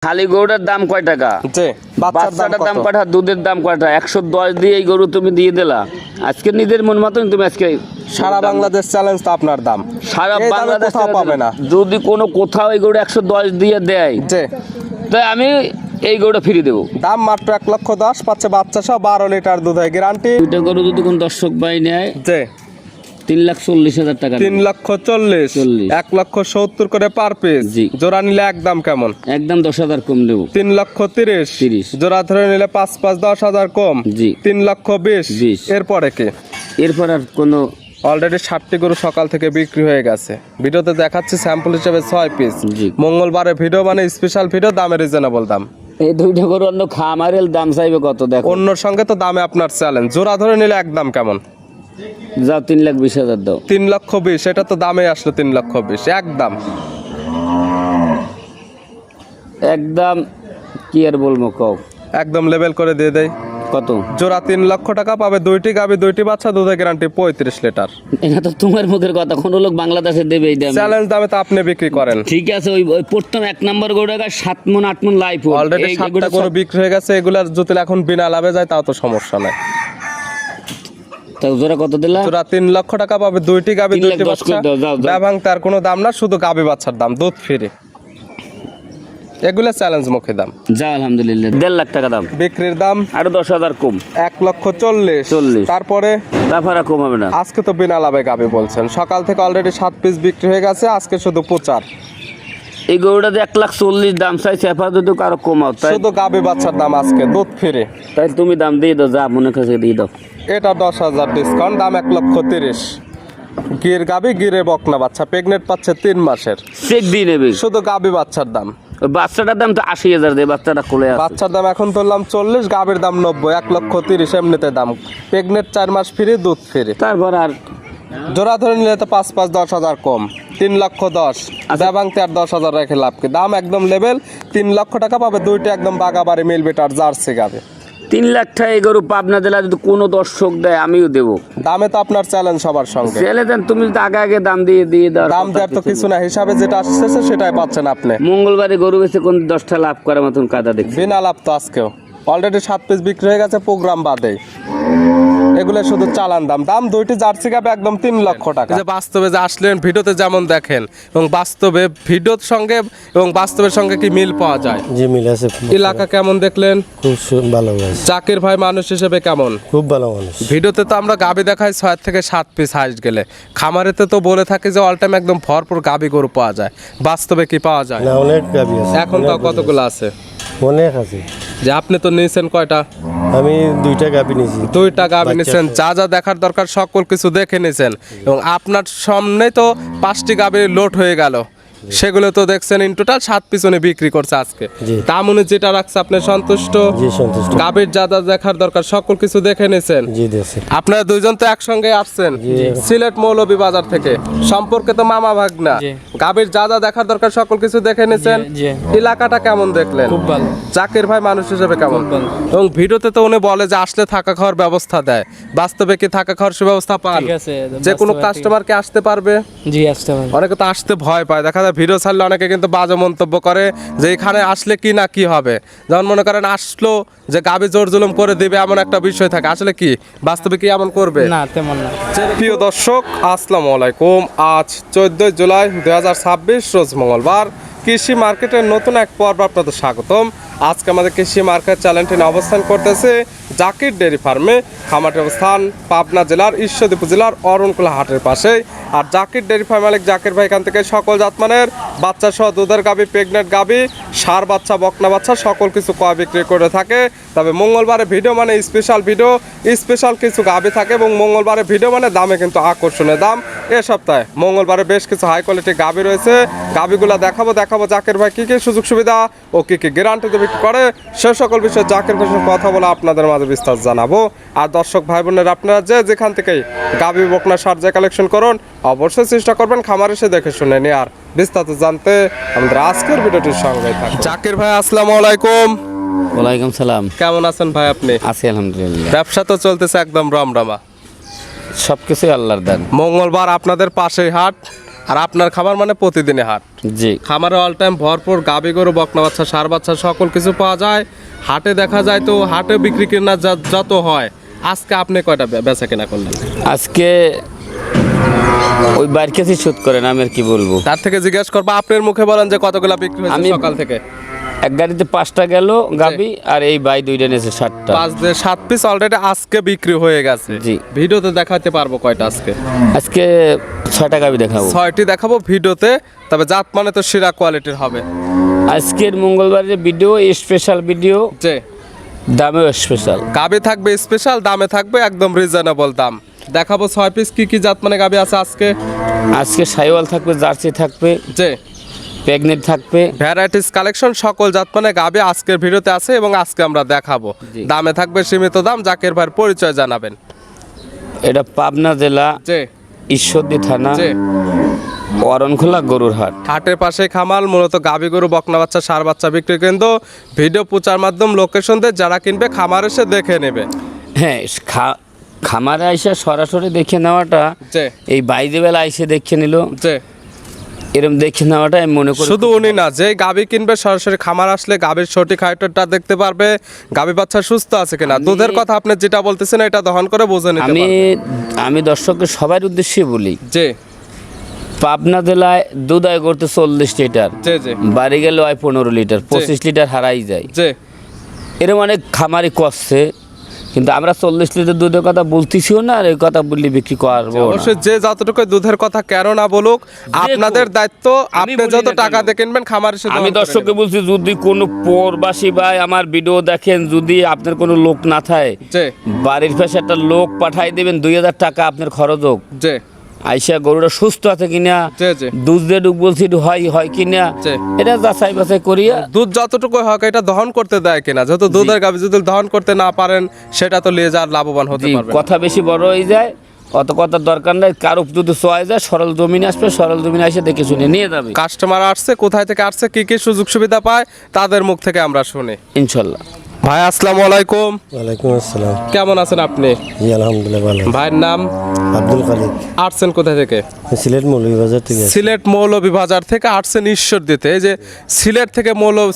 খালি গরুটার দাম কয় টাকা? বাচ্চাটার দাম কয়টা? দুধের দাম কয়টা? 110 দিয়ে এই গরু তুমি দিয়ে দিলা। আজকে নিজের মন মতন তুমি আজকে সারা বাংলাদেশ চ্যালেঞ্জ তো আপনার দাম সারা বাংলাদেশ পাবে না। যদি কোনো কোথাও এই গরু 110 দিয়ে দেয় তাই আমি এই গরুটা ফিরে দেবো। দাম মাত্র 1,10,000 পাচ্ছে বাচ্চা সহ 12 লিটার দুধ হয় গ্যারান্টি। দুইটা গরু যদি কোন দর্শক ভাই নেয় 3,40,000 টাকা। 3,40,000 1,70,000 করে পার পিস। জোড়া নিলে একদম কেমন? একদম 10,000 কম দেবো। 3,30,000 জোড়া ধরে নিলে 5 10,000 কম। 3,20,000 এরপরে কি? এরপর আর কোনো অলরেডি 60টি গরু সকাল থেকে বিক্রি হয়ে গেছে। ভিডিওতে দেখাচ্ছি স্যাম্পল হিসেবে 6 পিস। মঙ্গলবারে ভিডিও মানে স্পেশাল ভিডিও, দামে রিজনেবল দাম। এই দুইটা গরু অন্য খামারের দাম চাইবে কত দেখো। অন্যর সঙ্গে তো দামে আপনার চ্যালেঞ্জ। জোড়া ধরে নিলে একদম কেমন? যাও 3,20,000 দাও। 3,20,000 এটা তো দামে আসলো 3,20,000 একদম একদম কি আর বলবো কও, একদম লেভেল করে দিয়ে দেয়। কত? জোড়া 3 লক্ষ টাকা পাবে। দুইটি গাবি দুইটি বাচ্চা, দুধের গ্যারান্টি 35 লিটার। এটা তো তোমার মুখের কথা, কোন লোক বাংলাদেশে দেবে এই দামে? চ্যালেঞ্জ দামে তো আপনি বিক্রি করেন। ঠিক আছে, ওই প্রথম 1 নম্বর গরুটা 7 মণ 8 মণ লাইফ অলরেডি 7টা গরু বিক্রি হয়ে গেছে। এগুলার যদি এখন বিনা লাভে যায় তাও তো সমস্যা নাই। তাও জোড়া কত দিলা? জোড়া 3 লক্ষ টাকা পাবে। দুইটি গাবি দুইটি বাচ্চা, ব্যবহার তার কোনো দাম না, শুধু গাবি বাচ্চার দাম, দুধ ফ্রি। এগুলা চ্যালেঞ্জ মুখে দাম। যা আলহামদুলিল্লাহ 1.5 লাখ টাকা দাম। বিক্রির দাম আর 10,000 কম। 1,40,000। তারপরে তারপরে কম হবে না। আজকে তো বিনা লাভে গাবি বলছেন। সকাল থেকে অলরেডি 7 পিস বিক্রি হয়ে গেছে। আজকে শুধু প্রচার। এই গরুটা 1,40,000 দাম চাইছে, এফা যদি কারো কমাও তাই শুধু গাবি বাচ্চার দাম আজকে, দুধ ফ্রি। তাই তুমি দাম দিয়ে দাও, যা মনে কাছে দিয়ে দাও। এটা 10,000 ডিসকাউন্ট, দাম 1,30,000। গির গাবি, গিরে বকনা বাচ্চা, প্রেগনেন্ট পাচ্ছে 3 মাসের। চেক দিয়ে নেবে। শুধু গাবি বাচ্চার দাম। ওই বাচ্চাটার দাম তো 80,000 দেয়, বাচ্চাটা কোলে আছে। বাচ্চার দাম এখন ধরলাম 40, গাবির দাম 90, 1,30,000 এমনিতে দাম। প্রেগনেন্ট 4 মাস ফ্রি, দুধ ফ্রি। তারপর আর জোড়া ধরে নিলে তো 5 10,000 কম। 3,10,000 দেবাংতে আর 10,000 রেখে লাভ কি? দাম একদম লেভেল। 3 লক্ষ টাকা পাবে। দুইটা একদম বাগাবাড়ি মিল বেটার জার্সি গাবে। 3 লাখ টাকা এই গরু পাবনা জেলা যদি কোনো দর্শক দেয় আমিও দেবো। দামে তো আপনার চ্যালেঞ্জ সবার সঙ্গে। ছেলে দেন, তুমি যদি আগে দাম দিয়ে দাও। দাম দেওয়ার তো কিছু না, হিসাবে যেটা আসছে সেটাই পাচ্ছেন আপনি। মঙ্গলবারে গরু বেচে কোন 10টা লাভ করার মতন কাদা দেখছি। বিনা লাভ তো আজকেও। অলরেডি 7 পিস বিক্রি হয়ে গেছে প্রোগ্রাম বাদে। এগুলো শুধু চালান দাম। দাম দুইটি জার্সি গাবে একদম 3 লক্ষ টাকা। যে বাস্তবে যে আসলেন ভিডিওতে যেমন দেখেন এবং বাস্তবে ভিডিওর সঙ্গে এবং বাস্তবের সঙ্গে কি মিল পাওয়া যায়? জি মিল আছে। এলাকা কেমন দেখলেন? খুব ভালো আছে। জাকির ভাই মানুষ হিসেবে কেমন? খুব ভালো মানুষ। ভিডিওতে তো আমরা গাবি দেখাই 6 থেকে 7 পিস হাইস্ট গেলে, খামারেতে তো বলে থাকি যে অল টাইম একদম ভরপুর গাবি গরু পাওয়া যায়। বাস্তবে কি পাওয়া যায়? না, অনেক গাবি আছে। এখন তো কতগুলো আছে? অনেক আছে। যে আপনি তো নিয়েছেন কয়টা? আমি 2টা গাবি নিয়েছি। 2টা গাবি নিয়েছেন। যা যা দেখার দরকার সকল কিছু দেখে নিয়েছেন এবং আপনার সামনে তো 5টি গাবি লোড হয়ে গেল। সেগুলো তো দেখছেন ইন টোটাল 7 পিছনে বিক্রি করছে আজকে। দাম অনুযায়ী যেটা রাখছে আপনি সন্তুষ্ট? জি সন্তুষ্ট। গাবির যা যা দেখার দরকার সকল কিছু দেখে নিয়েছেন? জি দেখছি। আপনারা দুইজন তো একসঙ্গে আসছেন সিলেট মৌলভীবাজার থেকে, সম্পর্কে তো মামা ভাগনা। গাবির যা যা দেখার দরকার সকল কিছু দেখে নিয়েছেন। এলাকাটা কেমন দেখলেন? খুব ভালো। জাকির ভাই মানুষ হিসেবে কেমন? এবং ভিডিওতে তো উনি বলে যে আসলে থাকা খাওয়ার ব্যবস্থা দেয়। বাস্তবে কি থাকা খাওয়ার সুব্যবস্থা পান? ঠিক আছে, যে কোনো কাস্টমার কি আসতে পারবে? জি আসতে পারবে। অনেকে তো আসতে ভয় পায়, দেখা যায় ভিডিও ছাড়লে অনেকে কিন্তু বাজে মন্তব্য করে যে এখানে আসলে কি না কি হবে। যেমন মনে করেন আসলো যে গাবি জোর জুলুম করে দিবে, এমন একটা বিষয় থাকে। আসলে কি বাস্তবে কি এমন করবে? না, তেমন না। প্রিয় দর্শক আসসালামু আলাইকুম। আজ 14 জুলাই 2026 রোজ মঙ্গলবার। কৃষি মার্কেটের নতুন এক পর্ব আপনাদের স্বাগতম। আজকে আমাদের কৃষি মার্কেট চ্যানেলটি অবস্থান করতেছে জাকির ডেয়ারি ফার্মে। খামারটির অবস্থান পাবনা জেলার ঈশ্বরদী উপজেলার অরণকুলা হাটের পাশে। আর জাকির ডেয়ারি ফার্ম মালিক জাকির ভাই এখান থেকে সকল জাতমানের বাচ্চা সহ দুধের গাবি, প্রেগনেন্ট গাবি, ষাঁড় বাচ্চা, বকনা বাচ্চা সকল কিছু ক্রয় বিক্রি করে থাকে। তবে মঙ্গলবারে ভিডিও মানে স্পেশাল ভিডিও, স্পেশাল কিছু গাবি থাকে এবং মঙ্গলবারে ভিডিও মানে দামে কিন্তু আকর্ষণীয় দাম। এ সপ্তাহে মঙ্গলবারে বেশ কিছু হাই কোয়ালিটি গাবি রয়েছে। গাবিগুলো দেখাবো জাকির ভাই কী কী সুযোগ সুবিধা ও কী কী গ্যারান্টিতে বিক্রি করে সে সকল বিষয়ে জাকির ভাইয়ের সঙ্গে কথা বলে আপনাদের মাঝে বিস্তার জানাবো। আর দর্শক ভাই বোনের আপনারা যেখান থেকেই গাবি, বকনা, ষাঁড় যে কালেকশন করুন অবশ্যই চেষ্টা করবেন খামার এসে দেখে শুনে নিয়ে। আর বিস্তারিত জানতে আমাদের আজকের ভিডিওটির সঙ্গে থাকুন। জাকির ভাই আসসালামু আলাইকুম। ওয়ালাইকুম সালাম। কেমন আছেন ভাই আপনি? আছি আলহামদুলিল্লাহ। ব্যবসা তো চলতেছে একদম রমরমা। সবকিছু আল্লাহর দান। মঙ্গলবার আপনাদের পাশেই হাট, আর আপনার খামার মানে প্রতিদিনে হাট। জি খামারে অল টাইম ভরপুর গাভী গরু, বকনা বাচ্চা, ষাঁড় বাচ্চা সকল কিছু পাওয়া যায়। হাটে দেখা যায় তো, হাটে বিক্রি কেনা যত হয়। আজকে আপনি কয়টা বেচা কেনা করলেন? আজকে ওই বাইর কাছে শোধ করেন, আমি আর কি বলবো। তার থেকে জিজ্ঞেস করবো, আপনার মুখে বলেন যে কতগুলা বিক্রি হয়েছে সকাল থেকে। এক গাড়িতে 5টা গেল গাবি, আর এই বাই 2টা নিয়েছে 7টা। 7 পিস অলরেডি আজকে বিক্রি হয়ে গেছে। জি। ভিডিওতে দেখাতে পারবো কয়টা আজকে? আজকে 6টা গাবি দেখাবো। 6টি দেখাবো ভিডিওতে, তবে জাত মানে তো সেরা কোয়ালিটির হবে। আজকের মঙ্গলবারের ভিডিও স্পেশাল ভিডিও, যে দামেও স্পেশাল। গাবি থাকবে স্পেশাল, দামে থাকবে একদম রিজনেবল দাম। দেখাবো 6 পিস কি কি জাত মানে গাবি আছে আজকে। আজকে সাইওয়াল থাকবে, জার্সি থাকবে, যে প্রেগনেন্ট থাকবে, ভ্যারাইটিস কালেকশন সকল জাত মানে গাবি আজকের ভিডিওতে আছে এবং আজকে আমরা দেখাবো। জি। দামে থাকবে সীমিত দাম। জাকের ভাইয়ের পরিচয় জানাবেন। এটা পাবনা জেলা, যে ঈশ্বরদী থানা, যে অরণখোলা গরুর হাট। হাটের পাশে খামাল, মূলত গাবি গরু, বকনা বাচ্চা, ষাঁড় বাচ্চা বিক্রি কেন্দ্র। ভিডিও প্রচার মাধ্যম লোকেশন দিয়ে যারা কিনবে খামার এসে দেখে নেবে। হ্যাঁ, খামারে আইসা সরাসরি দেখে নেওয়াটা, যে এই বাইরে বেলা আইসে দেখে নিল, যে এরকম দেখে নেওয়াটা আমি মনে করি। শুধু উনি না, যে গাবি কিনবে সরাসরি খামার আসলে গাবির সঠিক হাইটটা দেখতে পারবে, গাবি বাচ্চা সুস্থ আছে কিনা। দুধের কথা আপনি যেটা বলতেছেন এটা দহন করে বুঝে নিতে আমি পারবে। আমি দর্শকদের সবার উদ্দেশ্যে বলি, যে পাবনা জেলায় দুধ আয় করতে 40 লিটার, যে যে বাড়ি গেলে হয় 15 লিটার, 25 লিটার হারাই যায়। যে এরকম অনেক খামারি করছে, কিন্তু আমরা 40 লিটার দুধের কথা বলতেছিও না, আর এই কথা বললে বিক্রি করবো না। অবশ্যই যে যতটুকু দুধের কথা কেন না বলুক, আপনাদের দায়িত্ব। আমি আপনি বলি যত না টাকা কেন। দিয়ে কিনবেন খামার এসে আমি দহন করে দর্শককে নেবেন। বলছি, যদি কোনো প্রবাসী ভাই আমার ভিডিও দেখেন, যদি আপনার কোনো লোক না থাকে, যে বাড়ির পাশে একটা লোক পাঠাই দেবেন, 2000 টাকা আপনার খরচ হোক, যে আইসা গরুটা সুস্থ আছে কিনা, যে যে দুধ দিয়ে ডুব বলছি হয় কিনা, যে। এটা যাচাই বাছাই করিয়া দুধ যতটুকু হোক এটা দহন করতে দেয় কিনা। যত দুধের গাভী যদি দহন করতে না পারেন, সেটা তো নিয়ে যাওয়ার লাভবান হতে জি, পারবে। কথা বেশি বড় হয়ে যায়, অত কথার দরকার নাই। কারো যদি চয়ে যায়, সরল জমিনে আসবে, সরল জমিনে এসে দেখে শুনে নিয়ে যাবে। কাস্টমার আসছে, কোথায় থেকে আসছে, কি কি সুযোগ সুবিধা পায়, তাদের মুখ থেকে আমরা শুনি। ইনশাল্লাহ। ভাই আসসালামু আলাইকুম, ওয়ালাইকুম আসসালাম। কেমন আছেন আপনি? জি আলহামদুলিল্লাহ ভালো। ভাইয়ের নাম? আব্দুল খালিক, আসছেন কোথা থেকে? সিলেট মৌলভীবাজার থেকে আসছি। সিলেট মৌলভীবাজার থেকে আসছেন ঈশ্বরদীতে। এই যে সিলেট থেকে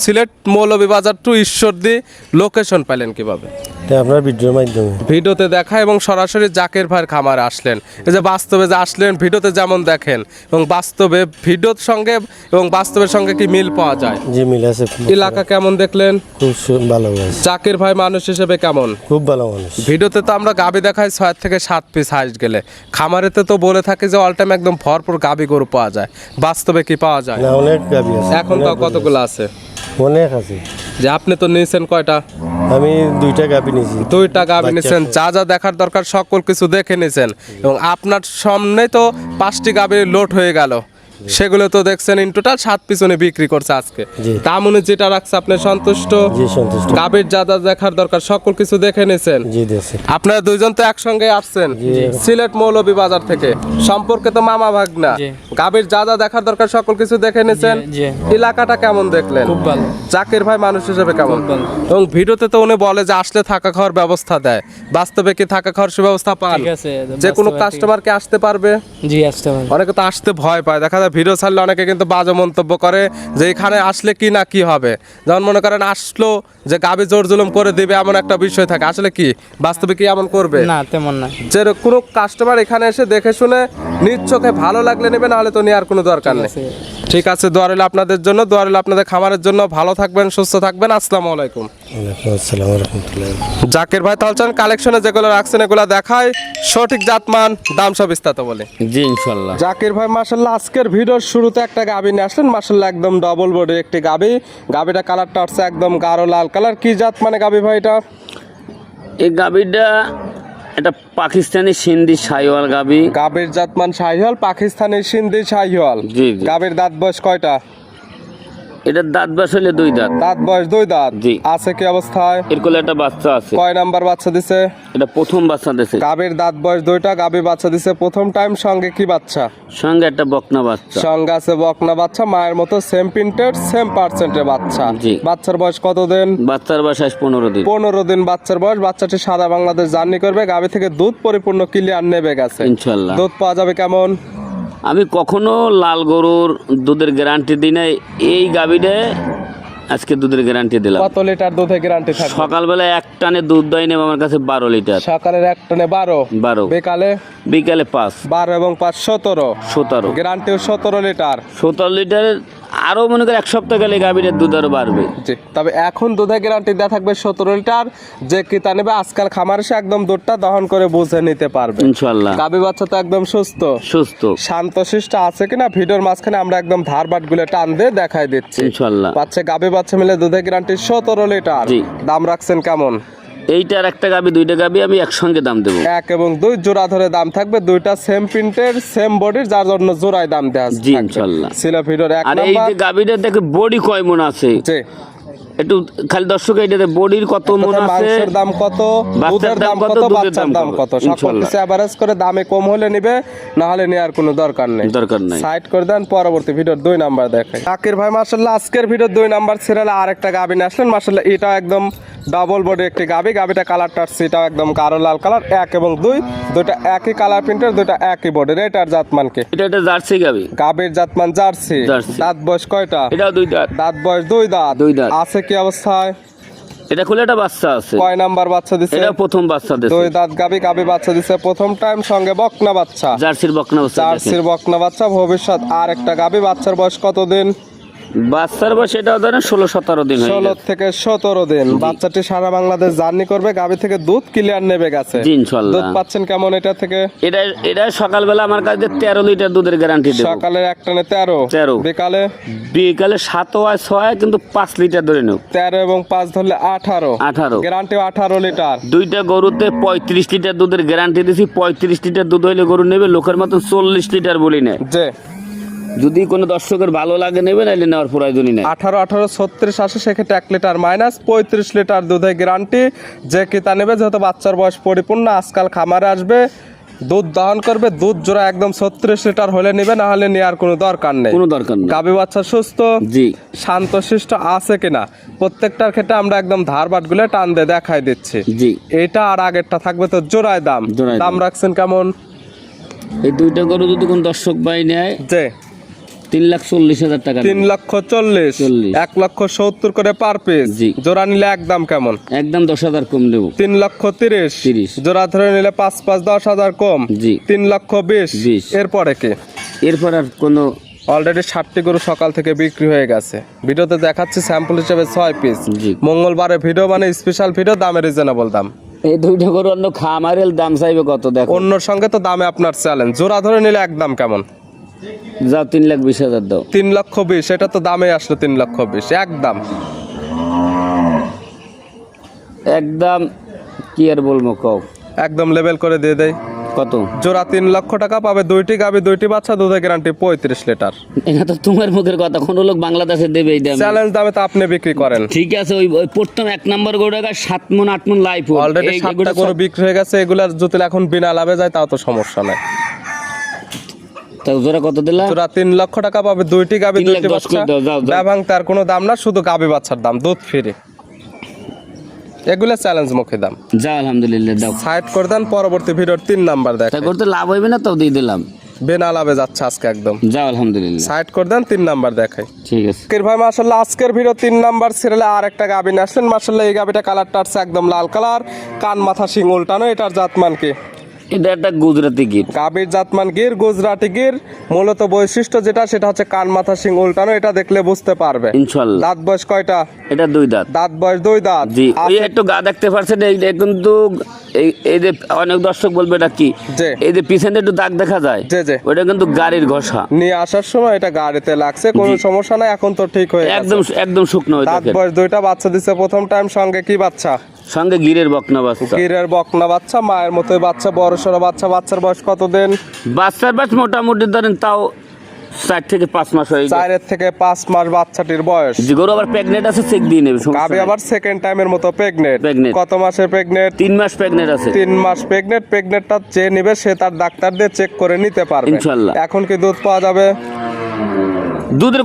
সিলেট মৌলভীবাজার টু ঈশ্বরদী, লোকেশন পেলেন কিভাবে? এটা আপনার ভিডিওর মাধ্যমে। ভিডিওতে দেখা এবং সরাসরি জাকের ভাইয়ের খামারে আসলেন। এই যে বাস্তবে যে আসলেন, ভিডিওতে যেমন দেখেন এবং বাস্তবে ভিডিওর সঙ্গে এবং বাস্তবের সঙ্গে কি মিল পাওয়া যায়? যে মিল আছে, এলাকা কেমন দেখলেন? খুব ভালো আছে, জাকের ভাই মানুষ হিসেবে কেমন? খুব ভালো মানুষ। ভিডিওতে তো আমরা গাবি দেখাই 6 থেকে 7 পিস হাইস্ট গেলে, খামারেতে তো বলে থাকি যে অল টাইম একদম ভরপুর গাবি গরু পাওয়া যায়। বাস্তবে কি পাওয়া যায়? না, অনেক গাবি আছে, এখন তো কতগুলো আছে? অনেক আছে। যে আপনি তো নিয়েছেন কয়টা? আমি 2টা গাবি নিয়েছি। 2টা গাবি নিয়েছেন, যা যা দেখার দরকার সকল কিছু দেখে নিয়েছেন এবং আপনার সামনে তো 5টি গাবি লোড হয়ে গেল। সেগুলো তো দেখছেন ইন টোটাল 7 পিস উনি বিক্রি করছে আজকে। জি। তা মনে যেটা রাখছে আপনি সন্তুষ্ট? জি সন্তুষ্ট। গাবির যা যা দেখার দরকার সকল কিছু দেখে নিয়েছেন। জি দেখছি। আপনারা দুইজন তো একসঙ্গে আসছেন সিলেট মৌলভীবাজার থেকে, সম্পর্কে তো মামা ভাগনা। গাবির যা যা দেখার দরকার সকল কিছু দেখে নিয়েছেন। এলাকাটা কেমন দেখলেন? খুব ভালো। জাকির ভাই মানুষ হিসেবে কেমন? এবং ভিডিওতে তো উনি বলে যে আসলে থাকা খাওয়ার ব্যবস্থা দেয়, বাস্তবে কি থাকা খাওয়ার সুব্যবস্থা পান? ঠিক আছে, যে কোনো বাস্তবে কাস্টমার কি আসতে পারবে? জি আসতে পারবে। অনেকে তো আসতে ভয় পায়, দেখা যায় ভিডিও ছাড়লে অনেকে কিন্তু বাজে মন্তব্য করে যে এখানে আসলে কি না কি হবে। যেমন মনে করেন আসলো যে গাবি জোর জুলুম করে দিবে, এমন একটা বিষয় থাকে। আসলে কি বাস্তবে কি এমন করবে? না তেমন না। যে কোনো কাস্টমার এখানে এসে দেখে শুনে নিজ চোখে ভালো লাগলে নেবে, নাহলে তো নেওয়ার কোনো দরকার নেই। ঠিক আছে, দোয়া রইল আপনাদের জন্য, দোয়া রইল আপনাদের খামারের জন্য। ভালো থাকবেন, সুস্থ থাকবেন। আসসালামু আলাইকুম। ওয়ালাইকুম আসসালাম রহমতুল্লাহ। জাকির ভাই তালচান কালেকশনে যেগুলো রাখছেন এগুলো দেখায়, সঠিক জাতমান, দাম সব বিস্তারিত বলে। জি ইনশাল্লাহ। জাকির ভাই মাশাল্লাহ আজকের ভিডিওর শুরুতে একটা গাবি নিয়ে আসলেন, মাশাল্লাহ একদম ডবল বডি একটি গাবি। গাবিটা কালারটা হচ্ছে একদম গাঢ় লাল কালার। কি জাত মানে গাবি ভাই এটা? এই গাবিটা এটা পাকিস্তানি সিন্ধি সাইওয়াল গাবি। গাবির জাতমান শাহিওয়াল, পাকিস্তানি সিন্ধি শাহিওয়াল। জি জি। গাবির দাঁত বয়স কয়টা? এটার দাঁত বাস হলে 2 দাঁত। দাঁত বয়স 2 দাঁত। জি। আছে কি অবস্থায়? এর কোলে একটা বাচ্চা আছে। কয় নাম্বার বাচ্চা দিছে? এটা প্রথম বাচ্চা দিয়েছে। গাবির দাঁত বয়স 2টা, গাবি বাচ্চা দিছে প্রথম টাইম। সঙ্গে কি বাচ্চা? সঙ্গে একটা বকনা বাচ্চা। সঙ্গে আছে বকনা বাচ্চা, মায়ের মতো সেম প্রিন্টেড সেম পার্সেন্টের বাচ্চা। জি। বাচ্চার বয়স কত দিন? বাচ্চার বয়স আজ 15 দিন। 15 দিন বাচ্চার বয়স। বাচ্চাটি সারা বাংলাদেশ জার্নি করবে। গাবি থেকে দুধ পরিপূর্ণ ক্লিয়ার নেবে গেছে। ইনশাল্লাহ। দুধ পাওয়া যাবে কেমন? আমি কখনো লাল গরুর দুধের গ্যারান্টি দিই না, এই গাভীটা আজকে দুধের গ্যারান্টি দিলাম। কত লিটার দুধে গ্যারান্টি থাকবে? সকালবেলা এক টানে দুধ দেয় নেব আমার কাছে 12 লিটার। সকালের এক টানে 12, বিকালে বিকালে 5, 12 এবং 5 17 17, গ্যারান্টিও 17 লিটার। 17 লিটারের আরো মনে করে এক সপ্তাহ গেলে গাভীর দুধ আরো বাড়বে। জি, তবে এখন দুধে গ্যারান্টি দেওয়া থাকবে 17 লিটার। যে ক্রেতা নেবে আজকাল খামার এসে একদম দুধটা দহন করে বুঝে নিতে পারবে ইনশাআল্লাহ। গাভী বাচ্চা তো একদম সুস্থ সুস্থ শান্তশিষ্ট আছে কিনা ভিডিওর মাঝখানে আমরা একদম ধারবাট গুলো টান দিয়ে দেখাই দিচ্ছি। ইনশাআল্লাহ। বাচ্চা গাভী বাচ্চা মিলে দুধে গ্যারান্টি 17 লিটার। জি। দাম রাখছেন কেমন? এইটার একটা গাভী দুইটা গাভী আমি একসঙ্গে দাম দেবো। 1 এবং 2 জোড়া ধরে দাম থাকবে, দুইটা সেম প্রিন্টের সেম বডির, যার জন্য জোড়ায় দাম দেওয়া জি, ইনশাআল্লাহ। ছিল ভিডিওর 1 আর এই নাম্বার। যে গাভীটা দেখে বডি কয় মন আছে, জি, একটু খালি দর্শক এইটাতে বডির কত মন আছে, মাংসের দাম কত, দুধের দাম কত, বাচ্চার দাম কত, সকল কিছু এভারেজ করে দামে কম হলে নিবে, না হলে নেওয়ার কোনো দরকার নেই। দরকার নাই। সাইড করে দেন, পরবর্তী ভিডিওর 2 নাম্বার দেখাই। জাকির ভাই মাশাআল্লাহ আজকের ভিডিওর 2 নাম্বার সিরিয়ালে আরেকটা গাভী নিয়ে আসলেন। মাশাআল্লাহ এটা একদম ডাবল বডি একটি গাভী। গাভীটা কালারটা সেটাও একদম গাঢ় লাল কালার। 1 এবং 2 দুইটা একই কালার প্রিন্টের, দুইটা একই বডির। এটার জাতমান কি? এটা একটা জার্সি গাভী। গাভীর জাতমান জার্সি। জার্সি। দাঁত বয়স কয়টা? এটাও দুই দাঁত। দাঁত বয়স 2 দাঁত। 2 দাঁত। আছে কি অবস্থায়? এটা খুলে একটা বাচ্চা আছে। কয় নাম্বার বাচ্চা দিছে? এটা প্রথম বাচ্চা দিছে। 2 দাঁত গাভী, গাভী বাচ্চা দিছে প্রথম টাইম, সঙ্গে বকনা বাচ্চা। জার্সির বকনা বাচ্চা। জার্সির বকনা বাচ্চা। ভবিষ্যৎ আর একটা গাভী। বাচ্চার বয়স কতদিন? বাচ্চার বয়স এটাও ধরেন 16-17 দিন হয়ে 16 গেছে। থেকে 17 দিন। বাচ্চাটি সারা বাংলাদেশ জার্নি করবে। গাভী থেকে দুধ ক্লিয়ার নেবে গেছে। জি, ইনশাআল্লাহ। দুধ পাচ্ছেন কেমন এটা থেকে? এটা সকালবেলা আমার কাছে 13 লিটার দুধের গ্যারান্টি দেব। সকালের এক টানে 13, বিকালে বিকালে 7 হয় 6 কিন্তু 5 লিটার ধরে নেব। 13 এবং 5 ধরলে 18, 18 গ্যারান্টি 18 লিটার। দুইটা গরুতে 35 লিটার দুধের গ্যারান্টি দিছি। 35 লিটার দুধ হইলে গরু নেবে, লোকের মতন 40 লিটার বলি নেয়। যে যদি কোনো দর্শকের ভালো লাগে নেবে, নাইলে নেওয়ার প্রয়োজনই নাই। 18 18 36 আসে, সেক্ষেত্রে 1 লিটার মাইনাস 35 লিটার দুধে গ্যারান্টি। যে ক্রেতা নেবে, যেহেতু বাচ্চার বয়স পরিপূর্ণ, আজকাল খামারে আসবে, দুধ দহন করবে, দুধ জোড়া একদম 36 লিটার হলে নেবে, না হলে নেওয়ার কোনো দরকার নেই। কোনো দরকার নেই। গাভী বাচ্চা সুস্থ, জি, শান্তশিষ্ট আছে কিনা প্রত্যেকটার ক্ষেত্রে আমরা একদম ধারবাট গুলো টান দিয়ে দেখাই দিচ্ছি। জি। এটা আর আগেরটা থাকবে তো জোড়ায় দাম। জোড়ায় দাম দাম। রাখছেন কেমন? এই দুইটা গরু যদি কোন দর্শক ভাই নেয়, যে 3,40,000 টাকা। 3,40,000, 1,70,000 করে পার পিস। জি। জোড়া নিলে একদম কেমন? একদম 10,000 কম দেবো। 3,30,000, 30। জোড়া ধরে নিলে 5 10,000 কম। জি। 3,20,000। 20। এরপরে কি? এরপর আর কোনো অলরেডি 60টি গরু সকাল থেকে বিক্রি হয়ে গেছে। ভিডিওতে দেখাচ্ছি স্যাম্পল হিসেবে 6 পিস। জি। মঙ্গলবারে ভিডিও মানে স্পেশাল ভিডিও, দামে রিজনেবল দাম। এই দুইটা গরু অন্য খামারের দাম চাইবে কত দেখো। অন্যর সঙ্গে তো দামে আপনার চ্যালেঞ্জ। জোড়া ধরে নিলে একদম কেমন? যাও 3,20,000 দাও। 3,20,000, এটা তো দামে আসলো 3,20,000 একদম। একদম কি আর বলবো কও। একদম লেভেল করে দিয়ে দেয়। কত? জোড়া 3 লক্ষ টাকা পাবে। 2টি গাভী, 2টি বাচ্চা, দুধে গ্যারান্টি 35 লিটার। এটা তো তোমার মুখের কথা, কোন লোক বাংলাদেশে দেবে এই দামে? চ্যালেঞ্জ দামে তো আপনি বিক্রি করেন। ঠিক আছে, ওই প্রথম 1 নম্বর গরুটা 7 মণ 8 মণ লাইফ। অলরেডি 7টা গরু বিক্রি হয়ে গেছে। এগুলার যদি এখন বিনা লাভে যায় তাও তো সমস্যা নাই। তাও জোড়া কত দিলা? জোড়া 3 লক্ষ টাকা পাবে। 2টি গাভী, 2টি 3,10,000 বাচ্চা। দাও, যাও, যাও। ব্যাভাং তার কোনো দাম না, শুধু গাভী বাচ্চার দাম, দুধ ফ্রি। এগুলা চ্যালেঞ্জ মুখে দাম। যাও আলহামদুলিল্লাহ দাও। সাইড করে দেন, পরবর্তী ভিডিওর 3 নাম্বার তা দেখেন। করতে লাভ হইবে না, তাও দিয়ে দিলাম। বিনা লাভে যাচ্ছে আজকে একদম। যাও আলহামদুলিল্লাহ। সাইড করে দেন, 3 নাম্বার দেখাই। ঠিক আছে। জাকির ভাই মাশাআল্লাহ আজকের ভিডিও 3 নাম্বার সিরিয়ালে আর একটা গাভী নিয়ে আসলেন। মাশাআল্লাহ এই গাভীটা কালারটা আছে একদম লাল কালার, কান মাথা শিং উল্টানো। এটার জাতমান কি? এটা একটা গুজরাটি গির। গাভীর জাতমান গির, গুজরাটি গির। মূলত বৈশিষ্ট্য যেটা, সেটা হচ্ছে কান মাথা শিং উল্টানো। এটা দেখলে বুঝতে পারবে। ইনশাআল্লাহ। দাঁত বয়স কয়টা? এটা 2 দাঁত। দাঁত বয়স 2 দাঁত। জি, ওই একটু গা দেখতে পারছেন, এইটা কিন্তু এই যে অনেক দর্শক বলবে এটা কি, জি। এই যে পিছনে একটু দাগ দেখা যায়, জি, জি। ওটা কিন্তু গাড়ির ঘষা। নিয়ে আসার সময় এটা গাড়িতে লাগছে, কোনো জি। সমস্যা নাই, এখন তো ঠিক হয়ে গেছে। একদম একদম শুকনো। ওই দাঁত দেখেন। বয়স 2টা, বাচ্চা দিছে প্রথম টাইম। সঙ্গে কি বাচ্চা? সঙ্গে গিরের বকনা বাচ্চা। গিরের বকনা বাচ্চা, মায়ের মতোই বাচ্চা, বড় সড়ো বাচ্চা। বাচ্চার বয়স কত দিন? বাচ্চার বয়স মোটামুটি ধরেন তাও 4 থেকে 5 মাস হয়ে গেছে। 4 থেকে 5 মাস বাচ্চাটির বয়স। যে গরু আবার প্রেগনেন্ট আছে, চেক দিয়ে নেবে। সমস্যা গাভী নাই। আবার সেকেন্ড টাইমের মতো প্রেগনেন্ট। Pregnant। কত মাসের প্রেগনেন্ট? 3 মাস প্রেগনেন্ট আছে। 3 মাস প্রেগনেন্ট। প্রেগনেন্টটা যে নেবে সে তার ডাক্তার দিয়ে চেক করে নিতে পারবে। ইনশাআল্লাহ। এখন কি দুধ পাওয়া যাবে? দুধের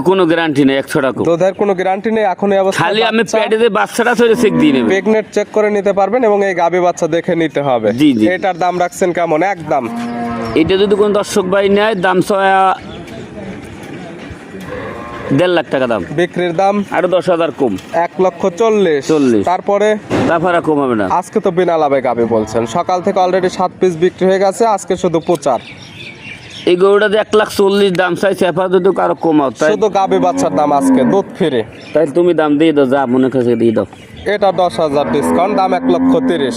কোনো গ্যারান্টি নেই 100 টাকা। দুধের কোনো গ্যারান্টি নেই এখন এই অবস্থায়। খালি আমি পেটে দিয়ে বাচ্চাটা ধরে চেক দিয়ে নেবে। প্রেগনেন্ট চেক করে নিতে পারবেন এবং এই গাভী বাচ্চা দেখে নিতে হবে। জি, জি। এটার দাম রাখছেন কেমন? একদম এটা যদি কোনো দর্শক ভাই নেয় দাম 1.5 লাখ টাকা দাম। বিক্রির দাম আরো 10,000 কম। 1,40,000। তারপরে তারপরে কম হবে না। আজকে তো বিনা লাভে গাভী বলছেন, সকাল থেকে অলরেডি 7 পিস বিক্রি হয়ে গেছে, আজকে শুধু প্রচার। এই গরুটা যে 1,40,000 দাম চাইছে, এবার যদি কারো কমাও তাই শুধু গাভী বাচ্চার দাম আজকে দুধ ফিরে। তাই তুমি দাম দিয়ে দাও, যা মনে কাছে দিয়ে দাও। এটা 10,000 ডিসকাউন্ট, দাম 1,30,000।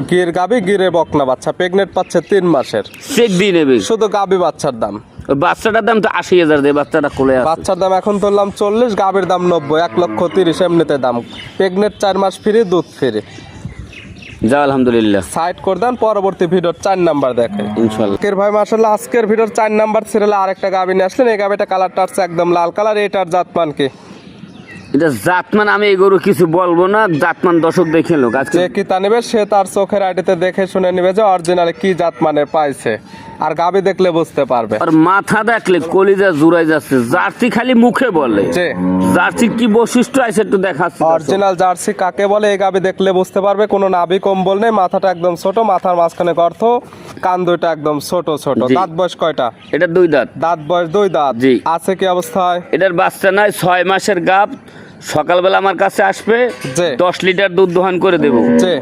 গির গাভী, গিরে বকনা বাচ্চা, প্রেগনেন্ট পাচ্ছে 3 মাসের। চেক দিয়ে নেবে। শুধু গাভী বাচ্চার দাম। ওই বাচ্চাটার দাম তো 80,000 দেয়, বাচ্চাটা কোলে আছে। বাচ্চার দাম এখন ধরলাম 40, গাভীর দাম 90, 1,30,000 এমনিতে দাম। প্রেগনেন্ট 4 মাস ফ্রি, দুধ ফ্রি। যাও আলহামদুলিল্লাহ। সাইড করে দেন, পরবর্তী ভিডিওর 4 নাম্বার দেখে ইনশাআল্লাহ। আজকের ভাই মাশাআল্লাহ আজকের ভিডিওর 4 নাম্বার সিরিয়ালে আরেকটা গাভী নিয়ে আসলেন। এই গাভীটা কালারটা হচ্ছে একদম লাল কালার। এটার জাতমান কি? এটা জাতমান আমি এই গরু কিছু বলবো না, জাতমান দর্শক দেখে লোক আজকে যে কি তা নেবে সে তার চোখের আইডিতে দেখে শুনে নেবে যে অরিজিনালে কি জাতমানের পাইছে, আর গাভী দেখলে বুঝতে পারবে। আর মাথা দেখলে কলিজা জুড়াই যাচ্ছে। জার্সি খালি মুখে বলে, যে জার্সির কি বৈশিষ্ট্য আছে একটু দেখাচ্ছি। অরিজিনাল জার্সি কাকে বলে এই গাভী দেখলে বুঝতে পারবে। কোনো নাভি কম্বল নেই, মাথাটা একদম ছোট, মাথার মাঝখানে গর্ত, কান দুইটা একদম ছোট ছোট। জি। দাঁত বয়স কয়টা? এটা 2 দাঁত। দাঁত বয়স 2 দাঁত। জি। আছে কি অবস্থায়? এটার বাচ্চা নাই, 6 মাসের গাব। সকালবেলা আমার কাছে আসবে, জি। 10 লিটার দুধ দোহান করে দেবো। যে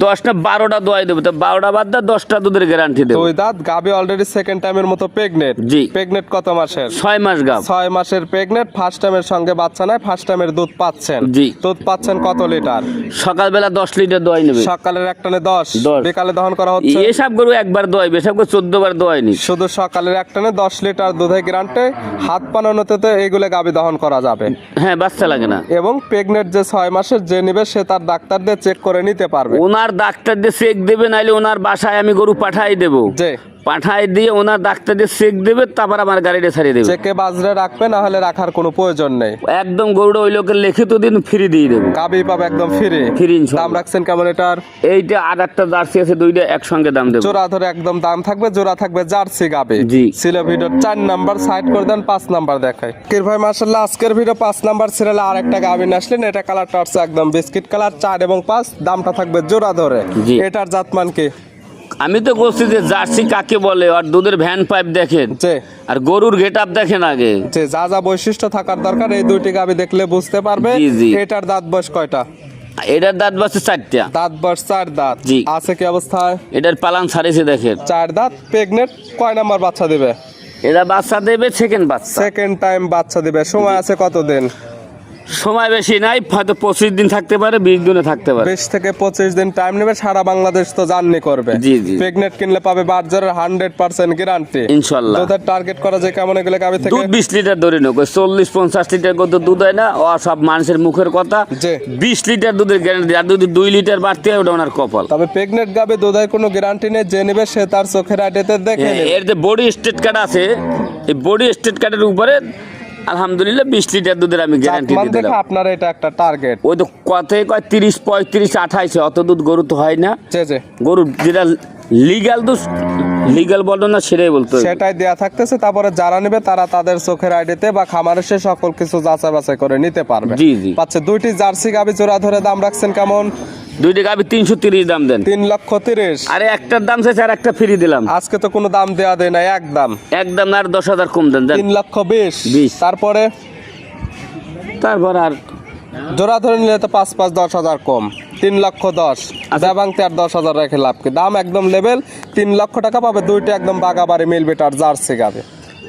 10 না 12টা দোয়াই দেবো, তো 12টা বাদ দা 10টা দুধের গ্যারান্টি দেবো। 2 দাঁত, গাভী অলরেডি সেকেন্ড টাইমের মতো প্রেগনেন্ট। জি। প্রেগনেন্ট কত মাসের? 6 মাস গাব। 6 মাসের প্রেগনেন্ট। ফার্স্ট টাইমের সঙ্গে বাচ্চা নাই, ফার্স্ট টাইমের দুধ পাচ্ছেন। জি। দুধ পাচ্ছেন কত লিটার? সকালবেলা 10 লিটার দোয়াই নেবে। সকালের একটানে 10, 10 বিকালে দহন করা হচ্ছে। এসব গরু একবার দোয়াইবে, এসব গরু 14 বার দোয়াইনি। শুধু সকালের একটানে 10 লিটার দুধের গ্রান্টে হাত পানানোতে এইগুলো গাভী দহন করা যাবে। হ্যাঁ, বাচ্চা লাগে না। এবং প্রেগনেন্ট যে 6 মাসের যে নিবে সে তার ডাক্তার দিয়ে চেক করে নিতে পারবে। ওনার ডাক্তার দিয়ে চেক দেবে, নাইলে ওনার বাসায় আমি গরু পাঠাই দেবো। যে পাঠাই দিয়ে ওনার ডাক্তার দিয়ে চেক দেবে, তারপর আমার গাড়িটা ছাড়িয়ে দেবে। চেকে বাজরে রাখবে, না হলে রাখার কোনো প্রয়োজন নেই। একদম গরুটা ওই লোকের লিখিত দিন ফ্রি দিয়ে দেবো। গাভী পাবে একদম ফ্রি। ফ্রি ইনশাআল্লাহ। দাম রাখছেন কেমন এটার? এইটা আর একটা জার্সি আছে, 2টা একসঙ্গে দাম দেবো। জোড়া ধরে একদম দাম থাকবে, জোড়া থাকবে জার্সি গাভী। জি। ছিল ভিডিওর 4 নাম্বার, সাইড করে দেন, 5 নাম্বার দেখাই। কির ভাই মাশাআল্লাহ আজকের ভিডিও 5 নাম্বার সিরিয়ালে আরেকটা গাভী নিয়ে আসলেন। এটা কালারটা হচ্ছে একদম বিস্কিট কালার, 4 এবং 5, দামটা থাকবে জোড়া ধরে। জি। এটার জাতমান কি? আমি তো বলছি যে জার্সি কাকে বলে, আর দুধের ভ্যান পাইপ দেখেন, যে আর গরুর গেট আপ দেখেন আগে। যে যা যা বৈশিষ্ট্য থাকার দরকার এই দুইটি গাভী দেখলে বুঝতে পারবে। জি, জি। এটার দাঁত বয়স কয়টা? এটার দাঁত বাচ্চা 4টা। দাঁত বয়স 4 দাঁত। জি। আছে কি অবস্থায়? এটার পালান ছাড়িয়েছে দেখেন। 4 দাঁত, প্রেগনেন্ট। কয় নাম্বার বাচ্চা দিবে? এরা বাচ্চা দেবে সেকেন্ড বাচ্চা। সেকেন্ড টাইম বাচ্চা দিবে। সময় আছে কতদিন? সময় বেশি নাই, হয়তো 25 দিন থাকতে পারে, 20 দিনে থাকতে পারে। 20 থেকে 25 দিন টাইম নেবে। সারা বাংলাদেশ তো জার্নি করবে। জি, জি। প্রেগনেন্ট কিনলে পাবে বাজারের 100% গ্যারান্টি ইনশাআল্লাহ। দুধের টার্গেট করা যায় কেমন এগুলো গাভী থেকে? দুধ 20 লিটার ধরে নেব, 40-50 লিটার কত দুধ হয় না, ও সব মানুষের মুখের কথা। যে 20 লিটার দুধের গ্যারান্টি, আর যদি 2 লিটার বাড়তে হয় ওটা ওনার কপাল। তবে প্রেগনেন্ট গাভী দুধের কোনো গ্যারান্টি নেই, যে নেবে সে তার চোখের আইডিতে দেখে নেবে। এর যে বডি স্টেট কার্ড আছে, এই বডি স্টেট কার্ডের উপরে আলহামদুলিল্লাহ 20 লিটার দুধের আমি গ্যারান্টি জাতমান দিয়ে দেখে দিলাম। আপনার এটা একটা টার্গেট। ওই তো কথায় কয় 30, 35, 28, অত দুধ গরু তো হয় না। যে গরুর যেটা লিগাল দুধ, লিগাল বলো না সেটাই বলতে হবে। সেটাই দেয়া থাকতেছে। তারপরে যারা নেবে তারা তাদের চোখের আইডিতে বা খামারে সে সকল কিছু যাচাই বাছাই করে নিতে পারবে। জি, জি। পাচ্ছে দুইটি জার্সি গাভী জোড়া ধরে দাম রাখছেন কেমন? 2টি গাভী 330 দাম দেন। 3,30,000। আরে একটার দাম চাইছে, আর একটা ফ্রি দিলাম। আজকে তো কোনো দাম দেয়া দেয় না, একদম একদম আর 10,000 কম দেন। 3,20,000। 20। তারপরে তারপর আর জোড়া ধরে নিলে তো 5-5 10,000 কম, 3,10,000। দেবাংতে আর 10,000 রেখে লাভ কি? দাম একদম লেভেল, 3 লক্ষ টাকা পাবে দুইটা একদম বাগাবাড়ি মিলবে তার জার্সি গাবে।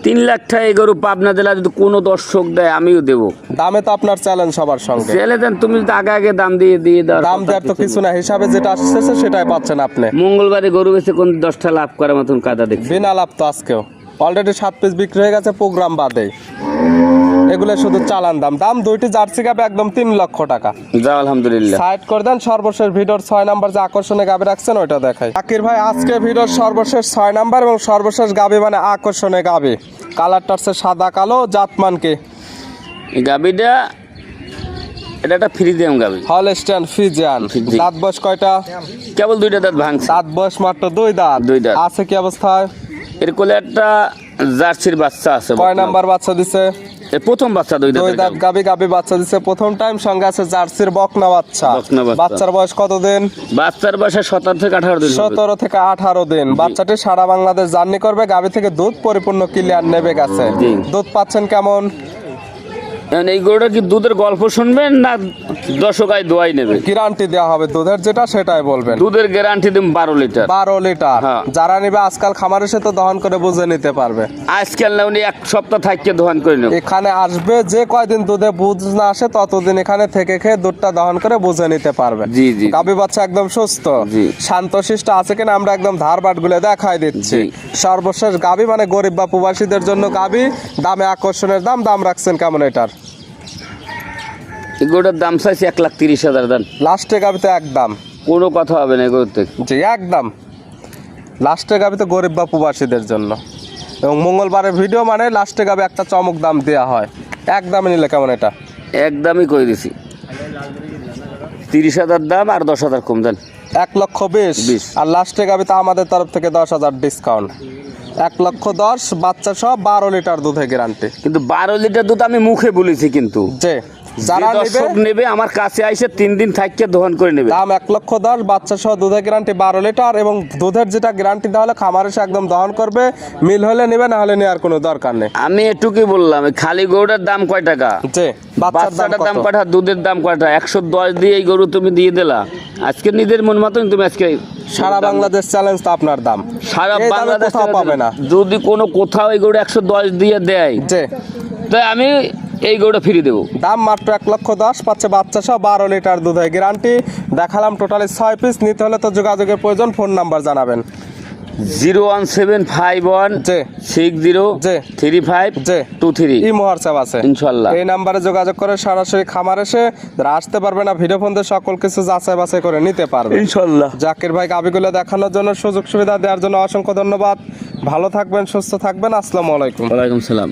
3 লাখ টাকা এই গরু পাবনা জেলা যদি কোনো দর্শক দেয় আমিও দেবো। দামে তো আপনার চ্যালেঞ্জ সবার সঙ্গে। ছেলে দেন, তুমি যদি আগে আগে দাম দিয়ে দাও। দাম দেওয়ার তো কিছু না, হিসাবে যেটা আসছে সেটাই পাচ্ছেন আপনি। মঙ্গলবারে গরু বেচে কোন 10টা লাভ করার মতন কাদা দেখছি। বিনা লাভ তো আজকেও অলরেডি 7 পিস বিক্রি হয়ে গেছে প্রোগ্রাম বাদে। এগুলো শুধু চালান দাম। দাম দুইটি জার্সি গাবে একদম 3 লক্ষ টাকা। যাও আলহামদুলিল্লাহ। সাইড করে দেন। সর্বশেষ ভিডিওর 6 নাম্বার যে আকর্ষণীয় গাবি রাখছেন ওইটা দেখাই। আকির ভাই আজকে ভিডিওর সর্বশেষ 6 নাম্বার এবং সর্বশেষ গাবি মানে আকর্ষণীয় গাবি। কালারটা হচ্ছে সাদা কালো। জাতমান কি? এই গাবিটা এটা একটা ফ্রি দিলাম গাবি। Holstein Friesian. জি। দাঁত বয়স কয়টা? কেবল 2টা দাঁত ভাঙছে। দাঁত বয়স মাত্র 2 দাঁত। 2 দাঁত। আছে কি অবস্থায়? এর কোলে একটা জার্সির বাচ্চা আছে কয় বর্তমান। নাম্বার বাচ্চা দিছে? এ প্রথম বাচ্চা দুই দুই দাঁতের দাঁত গাভী। গাবি বাচ্চা দিছে প্রথম টাইম, সঙ্গে আছে জার্সির বকনা বাচ্চা। বকনা বাচ্চা। বাচ্চার বয়স কতদিন? বাচ্চার বয়স 17 থেকে 18 দিন হবে। 17 থেকে 18 দিন। বাচ্চাটি সারা বাংলাদেশ জার্নি করবে, গাবি থেকে দুধ পরিপূর্ণ ক্লিয়ার নেবে গেছে। জি। দুধ পাচ্ছেন কেমন? এখন এই গরুটা কি দুধের গল্প শুনবেন না দর্শক আই দোয়াই নেবে? গ্যারান্টি দেওয়া হবে দুধের, যেটা সেটাই বলবেন। দুধের গ্যারান্টি দিম 12 লিটার। 12 লিটার। হ্যাঁ। যারা নিবে আজকাল খামার এসে তো দহন করে বুঝে নিতে পারবে। আজকাল না উনি এক সপ্তাহ থাকতে দোকান করে নেব। এখানে আসবে, যে কয়দিন দুধে বুঝ না আসে ততদিন এখানে থেকে খেয়ে দুধটা দহন করে বুঝে নিতে পারবে। জি, জি। গাবি বাচ্চা একদম সুস্থ, জি। শান্তশিষ্ট আছে কিনা আমরা একদম ধারবাট গুলো দেখাই দিচ্ছি। জি। সর্বশেষ গাবি, মানে গরিব বা প্রবাসীদের জন্য গাবি, দামে আকর্ষণের দাম রাখছেন কেমন এটার? এই গরুটার দাম চাইছে 1,30,000 দাম। লাস্টে গাবিতে একদম, কোনো কথা হবে না এই গরুর থেকে। জি একদম লাস্টে গাবি তো গরিব বা প্রবাসীদের জন্য। এবং মঙ্গলবারের ভিডিও মানে লাস্টে গাবি একটা চমক দাম দেওয়া হয়। একদমই নিলে কেমন এটা? একদমই কই দিছি 30,000 দাম, আর 10,000 কম দেন। 1,20,000। 20 আর লাস্টে গাবি তো আমাদের তরফ থেকে 10,000 ডিসকাউন্ট। 1,10,000, বাচ্চা সহ 12 লিটার দুধে গ্যারান্টি। কিন্তু 12 লিটার দুধ আমি মুখে বলেছি, কিন্তু যে যারা যে নেবে দর্শক নেবে আমার কাছে আইসে 3 দিন থাকতে দোকান করে নেবে। দাম 1,10,000, বাচ্চা সহ দুধের গ্যারান্টি 12 লিটার। এবং দুধের যেটা গ্যারান্টি দেওয়া হলে খামার এসে একদম দহন করবে, মিল হলে নেবে, না হলে নেওয়ার কোনো দরকার নেই। আমি এটুকুই বললাম, এই খালি গরুটার দাম কয় টাকা? যে বাচ্চার দাম বাচ্চাটার দাম কত? কয়টা, দুধের দাম কয়টা? 110 দিয়ে এই গরু তুমি দিয়ে দিলা। আজকে নিজের মন মতন তুমি আজকে সারা বাংলাদেশ চ্যালেঞ্জ তো আপনার দাম। সারা এই দামে বাংলাদেশ কোথাও পাবে না। যদি কোনো কোথাও এই গরু 110 দিয়ে দেয়, যে তাই আমি এই গরুটা ফিরে দেবো। দাম মাত্র 1,10,000, পাচ্ছে বাচ্চা সহ 12 লিটার দুধের গ্যারান্টি। দেখালাম টোটালি 6 পিস। নিতে হলে তো যোগাযোগের প্রয়োজন, ফোন নাম্বার জানাবেন। 01751 যে 60 যে 3523। ইমো হোয়াটসঅ্যাপ আছে ইনশাল্লাহ। এই নাম্বারে যোগাযোগ করে সরাসরি খামার এসে যারা আসতে পারবে না, ভিডিও ফোন দিয়ে সকল কিছু যাচাই বাছাই করে নিতে পারবে। ইনশাল্লাহ। জাকির ভাই গাবিগুলো দেখানোর জন্য, সুযোগ সুবিধা দেওয়ার জন্য অসংখ্য ধন্যবাদ। ভালো থাকবেন, সুস্থ থাকবেন। আসসালামু আলাইকুম। ওয়ালাইকুম সালাম।